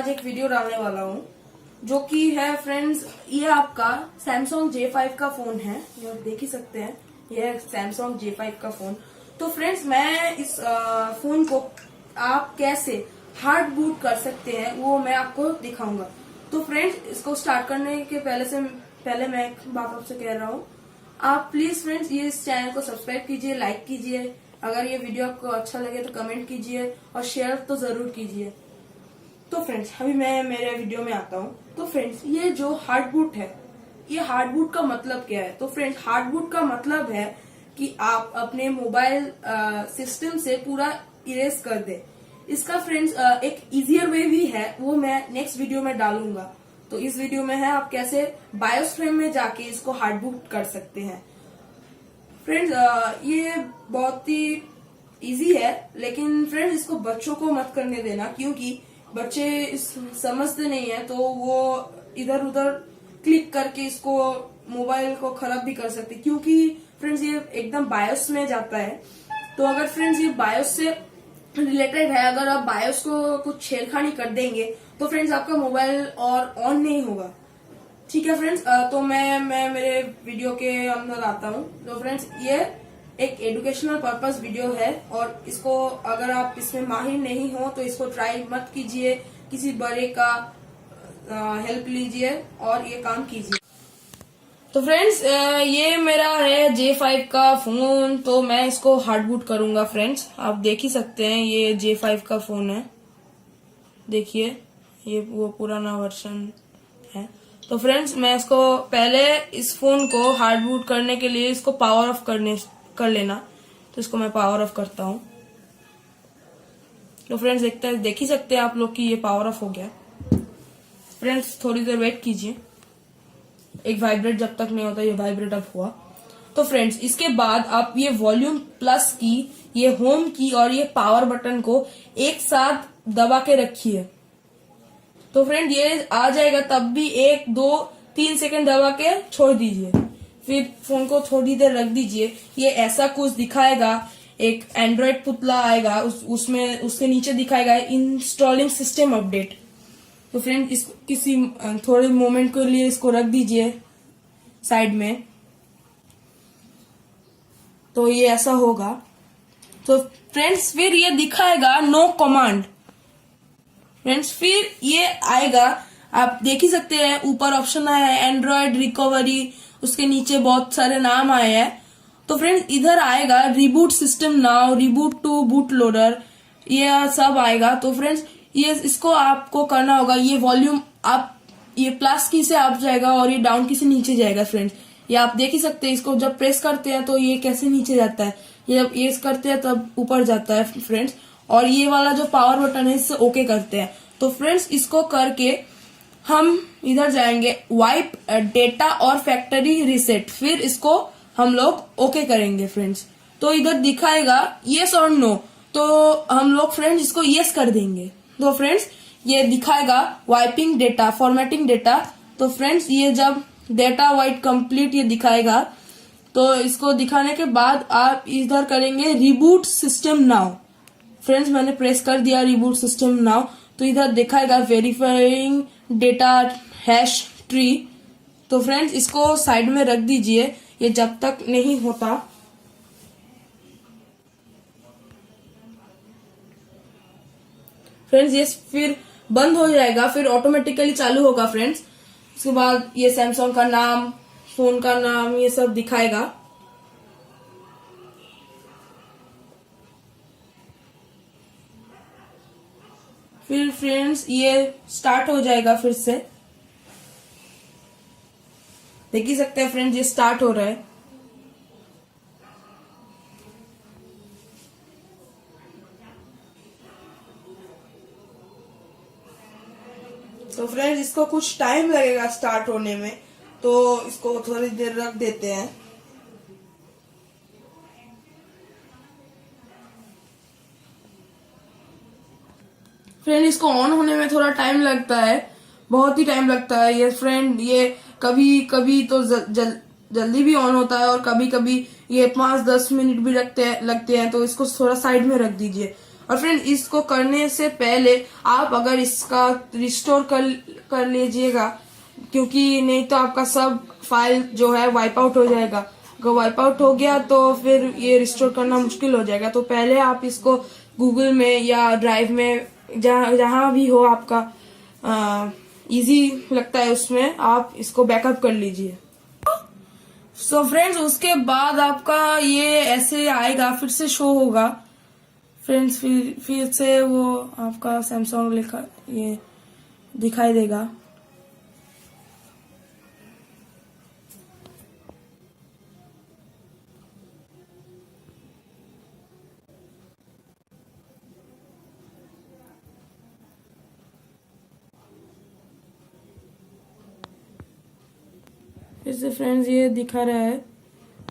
एक वीडियो डालने वाला हूँ जो कि है फ्रेंड्स, ये आपका सैमसंग J5 का फोन है। ये आप देख ही सकते हैं, ये है सैमसंग J5 का फोन। तो फ्रेंड्स मैं इस फोन को आप कैसे हार्ड बूट कर सकते हैं वो मैं आपको दिखाऊंगा। तो फ्रेंड्स इसको स्टार्ट करने के पहले मैं एक बात आपसे कह रहा हूँ, आप प्लीज फ्रेंड्स ये इस चैनल को सब्सक्राइब कीजिए, लाइक कीजिए, अगर ये वीडियो आपको अच्छा लगे तो कमेंट कीजिए और शेयर तो जरूर कीजिए। तो फ्रेंड्स अभी मैं मेरे वीडियो में आता हूँ। तो फ्रेंड्स ये जो हार्ड बूट है, ये हार्ड बूट का मतलब क्या है? तो फ्रेंड्स हार्ड बूट का मतलब है कि आप अपने मोबाइल सिस्टम से पूरा इरेज कर दे। इसका फ्रेंड्स एक इजियर वे भी है, वो मैं नेक्स्ट वीडियो में डालूंगा। तो इस वीडियो में है आप कैसे बायोस फ्रेम में जाके इसको हार्ड बूट कर सकते हैं। फ्रेंड्स ये बहुत ही इजी है, लेकिन फ्रेंड्स इसको बच्चों को मत करने देना, क्योंकि बच्चे समझते नहीं है तो वो इधर उधर क्लिक करके इसको मोबाइल को खराब भी कर सकते, क्योंकि फ्रेंड्स ये एकदम बायोस में जाता है। तो अगर फ्रेंड्स ये बायोस से रिलेटेड है, अगर आप बायोस को कुछ छेड़खानी कर देंगे तो फ्रेंड्स आपका मोबाइल और ऑन नहीं होगा। ठीक है फ्रेंड्स, तो मैं मेरे वीडियो के अंदर आता हूँ। तो फ्रेंड्स ये एक एजुकेशनल पर्पस वीडियो है और इसको अगर आप इसमें माहिर नहीं हो तो इसको ट्राई मत कीजिए, किसी बड़े का हेल्प लीजिए और ये काम कीजिए। तो फ्रेंड्स ये मेरा है J5 का फोन, तो मैं इसको हार्ड बूट करूंगा। फ्रेंड्स आप देख ही सकते हैं ये J5 का फोन है, देखिए ये वो पुराना वर्जन है। तो फ्रेंड्स मैं इसको पहले इस फोन को हार्ड बूट करने के लिए इसको पावर ऑफ कर लेना। तो इसको मैं पावर ऑफ करता हूँ। तो फ्रेंड्स देख ही सकते हैं आप लोग कि ये पावर ऑफ हो गया। फ्रेंड्स थोड़ी देर वेट कीजिए, एक वाइब्रेट जब तक नहीं होता, ये वाइब्रेट अप हुआ। तो फ्रेंड्स इसके बाद आप ये वॉल्यूम प्लस की, ये होम की और ये पावर बटन को एक साथ दबा के रखिए। तो फ्रेंड ये आ जाएगा, तब भी 1 2 3 सेकंड दबा के छोड़ दीजिए, फिर फोन को थोड़ी देर रख दीजिए। ये ऐसा कुछ दिखाएगा, एक एंड्रॉइड पुतला आएगा, उसमें उसके नीचे दिखाएगा इंस्टॉलिंग सिस्टम अपडेट। तो फ्रेंड इसको किसी थोड़े मोमेंट के लिए इसको रख दीजिए साइड में, तो ये ऐसा होगा। तो फ्रेंड्स फिर ये दिखाएगा नो कमांड। फ्रेंड्स फिर ये आएगा, आप देख ही सकते हैं ऊपर ऑप्शन आया है एंड्रॉइड रिकवरी, उसके नीचे बहुत सारे नाम आए हैं। तो फ्रेंड्स इधर आएगा reboot system now, reboot to boot loader, ये सब आएगा। तो फ्रेंड्स ये इसको आपको करना होगा, ये वॉल्यूम आप ये प्लस की से अप जाएगा और ये डाउन की से नीचे जाएगा। फ्रेंड्स ये आप देख ही सकते हैं, इसको जब प्रेस करते हैं तो ये कैसे नीचे जाता है, ये जब ये करते हैं तब ऊपर जाता है फ्रेंड्स। और ये वाला जो पावर बटन है इससे ओके करते हैं। तो फ्रेंड्स इसको करके हम इधर जाएंगे वाइप डेटा और फैक्ट्री रीसेट, फिर इसको हम लोग ओके करेंगे। फ्रेंड्स तो इधर दिखाएगा यस और नो, तो हम लोग फ्रेंड्स इसको यस कर देंगे। तो फ्रेंड्स ये दिखाएगा वाइपिंग डेटा, फॉर्मेटिंग डेटा। तो फ्रेंड्स ये जब डेटा वाइट कंप्लीट ये दिखाएगा, तो इसको दिखाने के बाद आप इधर करेंगे रिबूट सिस्टम नाउ। फ्रेंड्स मैंने प्रेस कर दिया रिबूट सिस्टम नाउ, तो इधर दिखाएगा वेरीफाइंग डेटा हैश ट्री। तो फ्रेंड्स इसको साइड में रख दीजिए, ये जब तक नहीं होता। फ्रेंड्स ये फिर बंद हो जाएगा, फिर ऑटोमेटिकली चालू होगा। फ्रेंड्स उसके बाद ये सैमसंग का नाम, फोन का नाम, ये सब दिखाएगा। फिर फ्रेंड्स ये स्टार्ट हो जाएगा फिर से, देख ही सकते हैं फ्रेंड्स ये स्टार्ट हो रहा है। तो फ्रेंड्स इसको कुछ टाइम लगेगा स्टार्ट होने में, तो इसको थोड़ी देर रख देते हैं। फ्रेंड इसको ऑन होने में थोड़ा टाइम लगता है, बहुत ही टाइम लगता है ये फ्रेंड। ये कभी कभी तो जल्दी भी ऑन होता है और कभी कभी ये 5-10 मिनट भी लगते हैं। तो इसको थोड़ा साइड में रख दीजिए। और फ्रेंड इसको करने से पहले आप अगर इसका रिस्टोर कर लीजिएगा, क्योंकि नहीं तो आपका सब फाइल जो है वाइप आउट हो जाएगा। अगर वाइप आउट हो गया तो फिर ये रिस्टोर करना मुश्किल हो जाएगा। तो पहले आप इसको गूगल में या ड्राइव में जहां भी हो आपका इजी लगता है उसमें आप इसको बैकअप कर लीजिए। सो फ्रेंड्स उसके बाद आपका ये ऐसे आएगा, फिर से शो होगा फ्रेंड्स, फिर से वो आपका सैमसंग लिखा ये दिखाई देगा। फिर से फ्रेंड्स ये दिखा रहा है,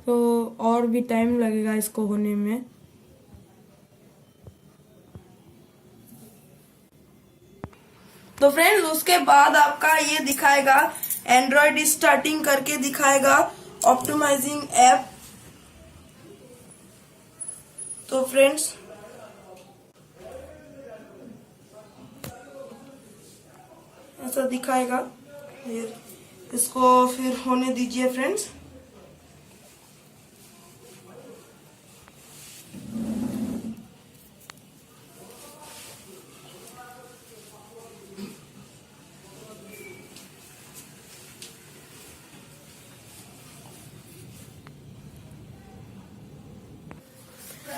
तो और भी टाइम लगेगा इसको होने में। तो फ्रेंड्स उसके बाद आपका ये दिखाएगा एंड्रॉइड स्टार्टिंग करके दिखाएगा, ऑप्टिमाइजिंग ऐप। तो फ्रेंड्स ऐसा दिखाएगा, इसको फिर होने दीजिए फ्रेंड्स।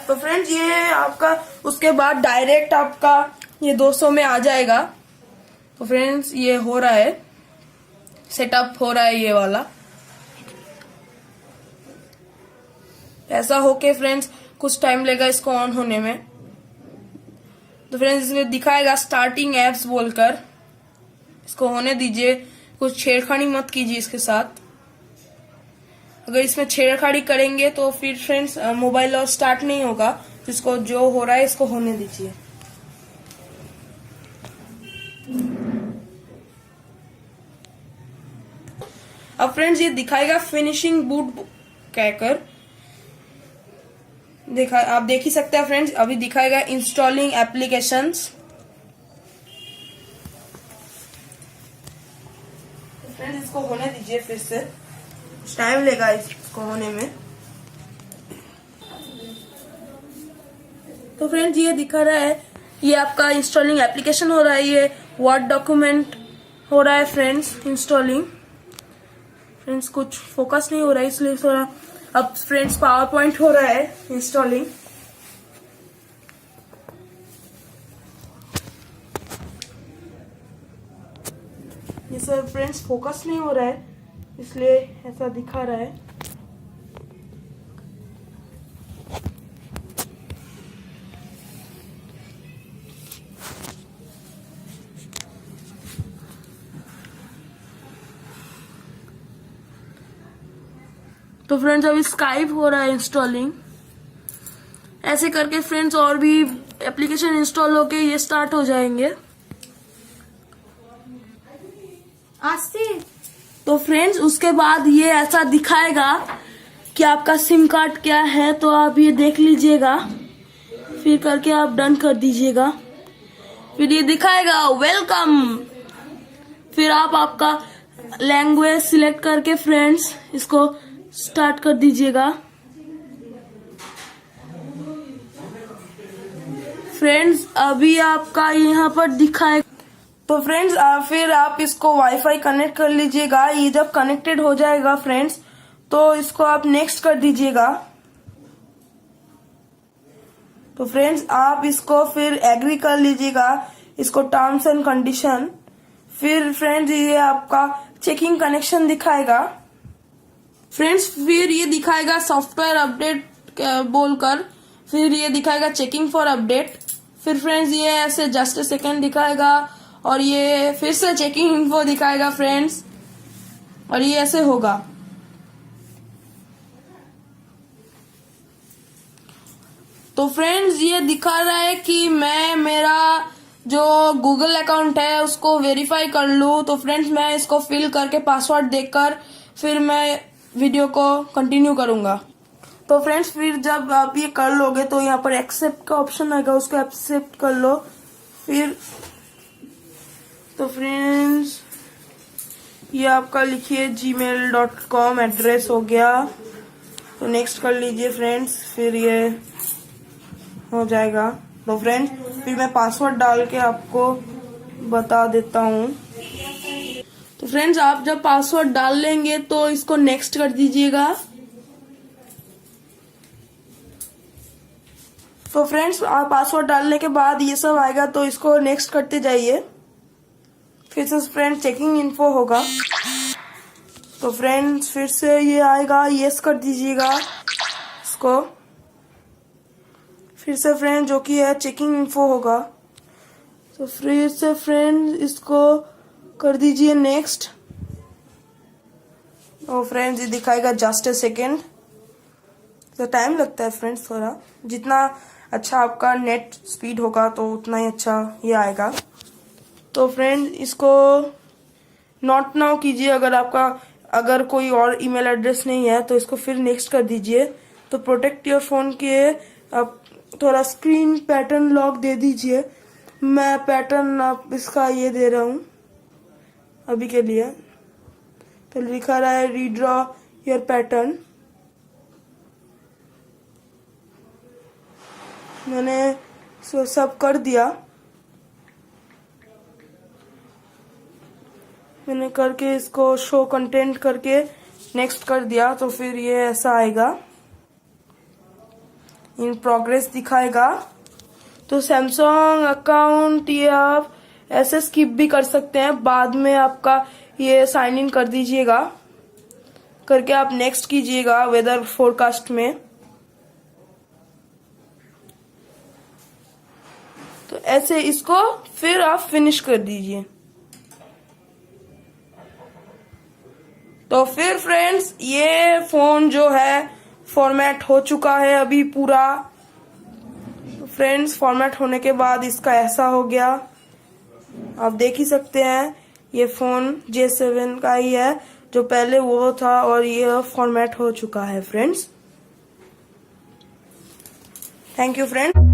तो फ्रेंड्स ये आपका उसके बाद डायरेक्ट आपका ये 200 में आ जाएगा। तो फ्रेंड्स ये हो रहा है, सेटअप हो रहा है ये वाला। ऐसा होके फ्रेंड्स कुछ टाइम लगेगा इसको ऑन होने में। तो फ्रेंड्स इसमें दिखाएगा स्टार्टिंग एप्स बोलकर, इसको होने दीजिए, कुछ छेड़खानी मत कीजिए इसके साथ। अगर इसमें छेड़खानी करेंगे तो फिर फ्रेंड्स मोबाइल और स्टार्ट नहीं होगा। इसको जो हो रहा है इसको होने दीजिए। अब फ्रेंड्स ये दिखाएगा फिनिशिंग बूट कहकर, आप देख ही सकते हैं फ्रेंड्स। अभी दिखाएगा इंस्टॉलिंग एप्लीकेशंस। फ्रेंड्स इसको होने दीजिए, फिर से टाइम लेगा इसको होने में। तो फ्रेंड्स ये दिखा रहा है, ये आपका इंस्टॉलिंग एप्लीकेशन हो रहा है, ये वर्ड डॉक्यूमेंट हो रहा है फ्रेंड्स इंस्टॉलिंग। फ्रेंड्स कुछ फोकस नहीं हो रहा है इसलिए थोड़ा। अब फ्रेंड्स पावर पॉइंट हो रहा है इंस्टॉलिंग। ये सब फ्रेंड्स फोकस नहीं हो रहा है इसलिए ऐसा दिखा रहा है। तो फ्रेंड्स अभी स्काइप हो रहा है इंस्टॉलिंग। ऐसे करके फ्रेंड्स और भी एप्लीकेशन इंस्टॉल होके ये स्टार्ट हो जाएंगे। तो फ्रेंड्स उसके बाद ये ऐसा दिखाएगा कि आपका सिम कार्ड क्या है, तो आप ये देख लीजिएगा, फिर करके आप डन कर दीजिएगा। फिर ये दिखाएगा वेलकम, फिर आप आपका लैंग्वेज सिलेक्ट करके फ्रेंड्स इसको स्टार्ट कर दीजिएगा। फ्रेंड्स अभी आपका यहाँ पर दिखाएगा। तो फ्रेंड्स फिर आप इसको वाईफाई कनेक्ट कर लीजिएगा। ये जब कनेक्टेड हो जाएगा फ्रेंड्स तो इसको आप नेक्स्ट कर दीजिएगा। तो फ्रेंड्स आप इसको फिर एग्री कर लीजिएगा, इसको टर्म्स एंड कंडीशन। फिर फ्रेंड्स ये आपका चेकिंग कनेक्शन दिखाएगा। फ्रेंड्स फिर ये दिखाएगा सॉफ्टवेयर अपडेट बोलकर, फिर ये दिखाएगा चेकिंग फॉर अपडेट। फिर फ्रेंड्स ये ऐसे जस्ट ए सेकेंड दिखाएगा और ये फिर से चेकिंग इन्फो दिखाएगा फ्रेंड्स, और ये ऐसे होगा। तो फ्रेंड्स ये दिखा रहा है कि मैं मेरा जो गूगल अकाउंट है उसको वेरीफाई कर लूं। तो फ्रेंड्स मैं इसको फिल करके पासवर्ड देकर फिर मैं वीडियो को कंटिन्यू करूंगा। तो फ्रेंड्स फिर जब आप ये कर लोगे तो यहाँ पर एक्सेप्ट का ऑप्शन आएगा, उसको एक्सेप्ट कर लो। फिर तो फ्रेंड्स ये आपका लिखिए gmail.com एड्रेस हो गया। तो नेक्स्ट कर लीजिए फ्रेंड्स, फिर ये हो जाएगा। तो फ्रेंड्स फिर मैं पासवर्ड डाल के आपको बता देता हूँ। तो फ्रेंड्स आप जब पासवर्ड डाल लेंगे तो इसको नेक्स्ट कर दीजिएगा। तो फ्रेंड्स आप पासवर्ड डालने के बाद ये सब आएगा तो इसको नेक्स्ट करते जाइए। फिर से फ्रेंड्स चेकिंग इन्फो होगा, तो फ्रेंड्स फिर से ये आएगा, यस कर दीजिएगा इसको। फिर से फ्रेंड जो कि है चेकिंग इन्फो होगा, तो फिर से फ्रेंड इसको कर दीजिए नेक्स्ट। और फ्रेंड्स ये दिखाएगा जस्ट ए सेकेंड, तो टाइम लगता है फ्रेंड्स थोड़ा। जितना अच्छा आपका नेट स्पीड होगा तो उतना ही अच्छा ये आएगा। तो फ्रेंड इसको नॉट नाउ कीजिए। अगर कोई और ईमेल एड्रेस नहीं है तो इसको फिर नेक्स्ट कर दीजिए। तो प्रोटेक्ट योर फोन के आप थोड़ा स्क्रीन पैटर्न लॉक दे दीजिए। मैं पैटर्न आप इसका ये दे रहा हूँ अभी के लिए। तो लिखा रहा है रीड्रॉ योर पैटर्न। मैंने सब कर दिया, मैंने करके इसको शो कंटेंट करके नेक्स्ट कर दिया। तो फिर ये ऐसा आएगा, इन प्रोग्रेस दिखाएगा। तो सैमसंग अकाउंट ये आप ऐसे स्किप भी कर सकते हैं, बाद में आपका ये साइन इन कर दीजिएगा, करके आप नेक्स्ट कीजिएगा वेदर फोरकास्ट में। तो ऐसे इसको फिर आप फिनिश कर दीजिए। तो फिर फ्रेंड्स ये फोन जो है फॉर्मेट हो चुका है अभी पूरा। फ्रेंड्स फॉर्मेट होने के बाद इसका ऐसा हो गया, आप देख ही सकते हैं। ये फोन J7 का ही है, जो पहले वो था, और ये फॉर्मेट हो चुका है फ्रेंड्स। Thank you friends.